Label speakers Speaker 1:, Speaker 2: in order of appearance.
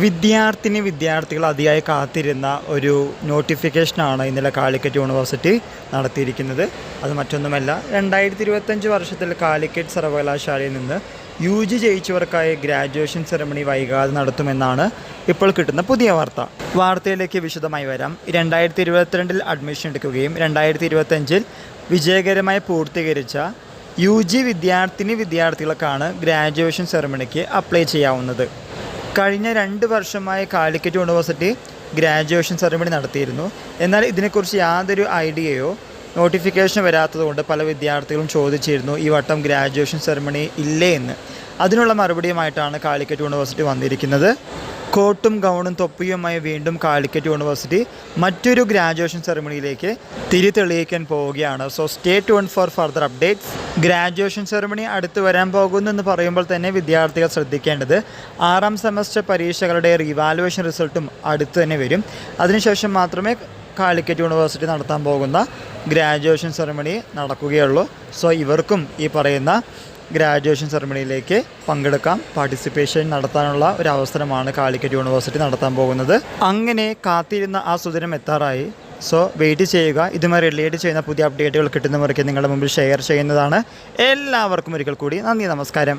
Speaker 1: വിദ്യാർത്ഥികൾ അതിയായി കാത്തിരുന്ന ഒരു നോട്ടിഫിക്കേഷനാണ് ഇന്നലെ കാലിക്കറ്റ് യൂണിവേഴ്സിറ്റി നടത്തിയിരിക്കുന്നത്. അത് മറ്റൊന്നുമല്ല, 2025 വർഷത്തിൽ കാലിക്കറ്റ് സർവകലാശാലയിൽ നിന്ന് UG ജയിച്ചവർക്കായി ഗ്രാജുവേഷൻ സെറമണി വൈകാതെ നടത്തുമെന്നാണ് ഇപ്പോൾ കിട്ടുന്ന പുതിയ വാർത്ത. വാർത്തയിലേക്ക് വിശദമായി വരാം. 2022 അഡ്മിഷൻ എടുക്കുകയും 2025 വിജയകരമായി പൂർത്തീകരിച്ച UG വിദ്യാർത്ഥികൾക്കാണ് ഗ്രാജുവേഷൻ സെറമണിക്ക് അപ്ലൈ ചെയ്യാവുന്നത്. കഴിഞ്ഞ 2 വർഷമായി കാലിക്കറ്റ് യൂണിവേഴ്സിറ്റി ഗ്രാജുവേഷൻ സെറമണി നടത്തിയിരുന്നു. എന്നാൽ ഇതിനെക്കുറിച്ച് യാതൊരു ഐഡിയയോ നോട്ടിഫിക്കേഷൻ വരാത്തതുകൊണ്ട് പല വിദ്യാർത്ഥികളും ചോദിച്ചിരുന്നു ഈ വട്ടം ഗ്രാജുവേഷൻ സെറമണി ഇല്ലേ എന്ന്. അതിനുള്ള മറുപടിയുമായിട്ടാണ് കാലിക്കറ്റ് യൂണിവേഴ്സിറ്റി വന്നിരിക്കുന്നത്. കോട്ടും ഗൗണും തൊപ്പിയുമായി വീണ്ടും കാലിക്കറ്റ് യൂണിവേഴ്സിറ്റി മറ്റൊരു ഗ്രാജുവേഷൻ സെറമണിയിലേക്ക് തിരിതെളിയിക്കാൻ പോവുകയാണ്. So stay tune four further updates. Graduation ceremony അടുത്ത് വരാൻ പോകുന്നു എന്ന് പറയുമ്പോൾ തന്നെ വിദ്യാർത്ഥികൾ ശ്രദ്ധിക്കേണ്ടത് 6ാം സെമസ്റ്റർ പരീക്ഷകളുടെ റിവാലുവേഷൻ റിസൾട്ടും അടുത്ത് തന്നെ വരും. അതിനുശേഷം മാത്രമേ കാലിക്കറ്റ് യൂണിവേഴ്സിറ്റി നടത്താൻ പോകുന്ന ഗ്രാജുവേഷൻ സെറമണി നടക്കുകയുള്ളൂ. സോ ഇവർക്കും ഈ പറയുന്ന ഗ്രാജുവേഷൻ സെറമണിയിലേക്ക് പങ്കെടുക്കാം. പാർട്ടിസിപ്പേഷൻ നടത്താനുള്ള ഒരു അവസരമാണ് കാലിക്കറ്റ് യൂണിവേഴ്സിറ്റി നടത്താൻ പോകുന്നത്. അങ്ങനെ കാത്തിരുന്ന ആ സുദിനം എത്താറായി. സോ വെയിറ്റ് ചെയ്യുക. ഇതുമായി റിലേറ്റ് ചെയ്യുന്ന പുതിയ അപ്ഡേറ്റുകൾ കിട്ടുന്നവർക്ക് നിങ്ങളുടെ മുമ്പിൽ ഷെയർ ചെയ്യുന്നതാണ്. എല്ലാവർക്കും ഒരിക്കൽ കൂടി നന്ദി, നമസ്കാരം.